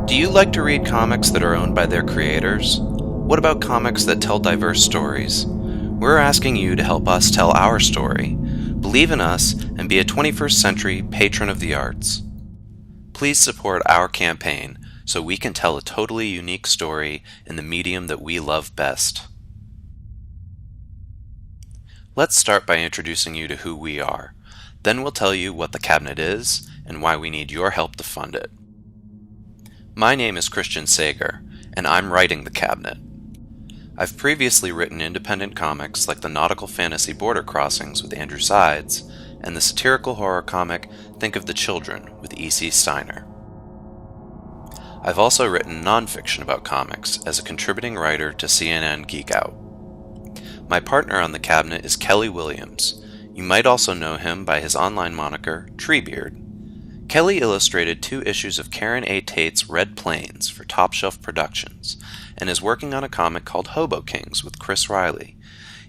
Do you like to read comics that are owned by their creators? What about comics that tell diverse stories? We're asking you to help us tell our story. Believe in us and be a 21st century patron of the arts. Please support our campaign so we can tell a totally unique story in the medium that we love best. Let's start by introducing you to who we are. Then we'll tell you what the Cabinet is and why we need your help to fund it. My name is Christian Sager, and I'm writing the Cabinet. I've previously written independent comics like the nautical fantasy Border Crossings with Andrew Sides, and the satirical horror comic Think of the Children with E.C. Steiner. I've also written nonfiction about comics as a contributing writer to CNN Geek Out. My partner on the Cabinet is Kelly Williams. You might also know him by his online moniker, Treebeard. Kelly illustrated 2 issues of Karen A. Tate's Red Plains for Top Shelf Productions, and is working on a comic called Hobo Kings with Chris Riley.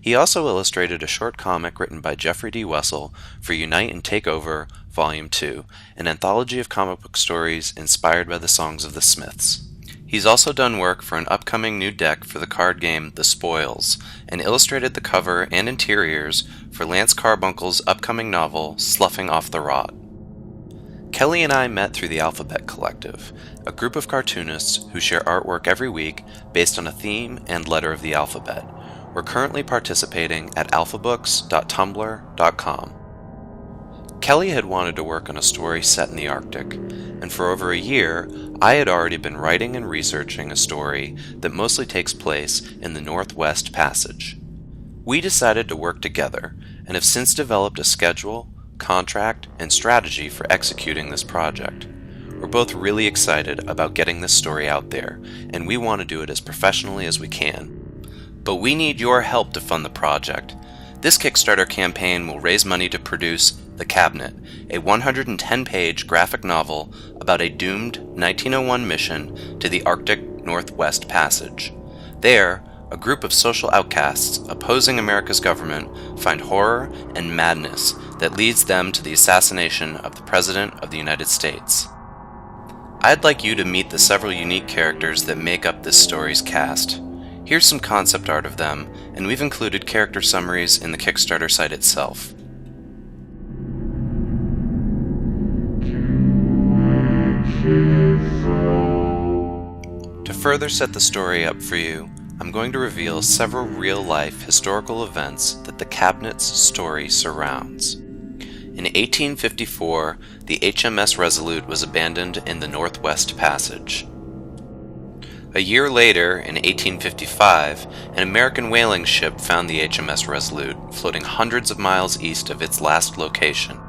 He also illustrated a short comic written by Jeffrey D. Wessel for Unite and Take Over, Volume 2, an anthology of comic book stories inspired by the songs of the Smiths. He's also done work for an upcoming new deck for the card game The Spoils, and illustrated the cover and interiors for Lance Carbuncle's upcoming novel Sloughing Off the Rot. Kelly and I met through the Alphabet Collective, a group of cartoonists who share artwork every week based on a theme and letter of the alphabet. We're currently participating at alphabooks.tumblr.com. Kelly had wanted to work on a story set in the Arctic, and for over a year, I had already been writing and researching a story that mostly takes place in the Northwest Passage. We decided to work together, and have since developed a schedule, contract, and strategy for executing this project. We're both really excited about getting this story out there, and we want to do it as professionally as we can. But we need your help to fund the project. This Kickstarter campaign will raise money to produce The Cabinet, a 110-page graphic novel about a doomed 1901 mission to the Arctic Northwest Passage. There, a group of social outcasts opposing America's government find horror and madness that leads them to the assassination of the President of the United States. I'd like you to meet the several unique characters that make up this story's cast. Here's some concept art of them, and we've included character summaries in the Kickstarter site itself. To further set the story up for you, I'm going to reveal several real-life historical events that the Cabinet's story surrounds. In 1854, the HMS Resolute was abandoned in the Northwest Passage. A year later, in 1855, an American whaling ship found the HMS Resolute floating hundreds of miles east of its last location.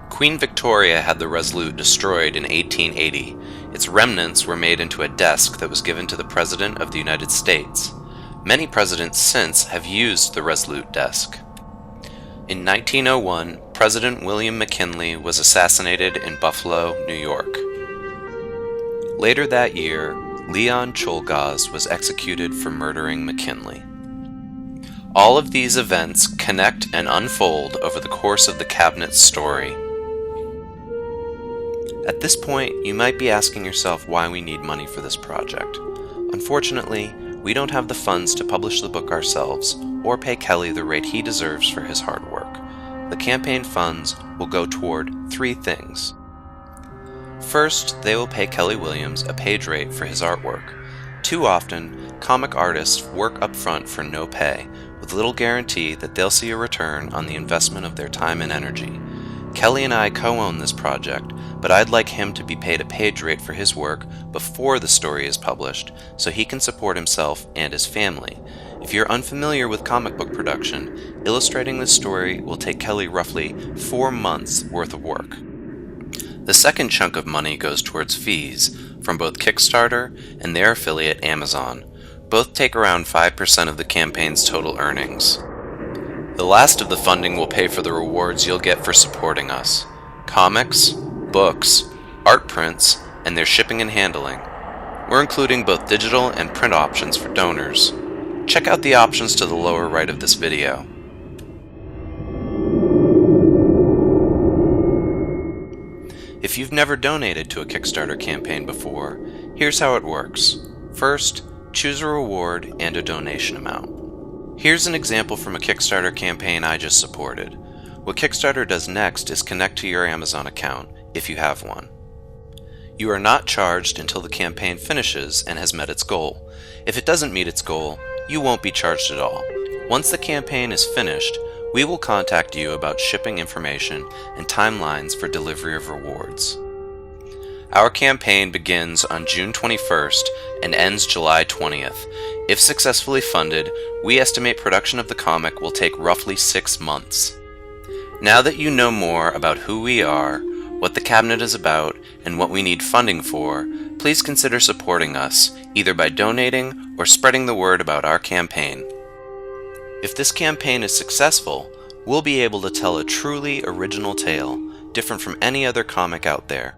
Queen Victoria had the Resolute destroyed in 1880. Its remnants were made into a desk that was given to the President of the United States. Many presidents since have used the Resolute desk. In 1901, President William McKinley was assassinated in Buffalo, New York. Later that year, Leon Czolgosz was executed for murdering McKinley. All of these events connect and unfold over the course of the Cabinet's story. At this point, you might be asking yourself why we need money for this project. Unfortunately, we don't have the funds to publish the book ourselves or pay Kelly the rate he deserves for his hard work. The campaign funds will go toward 3 things. First, they will pay Kelly Williams a page rate for his artwork. Too often, comic artists work up front for no pay, with little guarantee that they'll see a return on the investment of their time and energy. Kelly and I co-own this project, but I'd like him to be paid a page rate for his work before the story is published, so he can support himself and his family. If you're unfamiliar with comic book production, illustrating this story will take Kelly roughly 4 months worth of work. The second chunk of money goes towards fees from both Kickstarter and their affiliate Amazon. Both take around 5% of the campaign's total earnings. The last of the funding will pay for the rewards you'll get for supporting us: comics, books, art prints, and their shipping and handling. We're including both digital and print options for donors. Check out the options to the lower right of this video. If you've never donated to a Kickstarter campaign before, here's how it works. First, choose a reward and a donation amount. Here's an example from a Kickstarter campaign I just supported. What Kickstarter does next is connect to your Amazon account, if you have one. You are not charged until the campaign finishes and has met its goal. If it doesn't meet its goal, you won't be charged at all. Once the campaign is finished, we will contact you about shipping information and timelines for delivery of rewards. Our campaign begins on June 21st and ends July 20th. If successfully funded, we estimate production of the comic will take roughly 6 months. Now that you know more about who we are, what the cabinet is about, and what we need funding for, please consider supporting us, either by donating or spreading the word about our campaign. If this campaign is successful, we'll be able to tell a truly original tale, different from any other comic out there.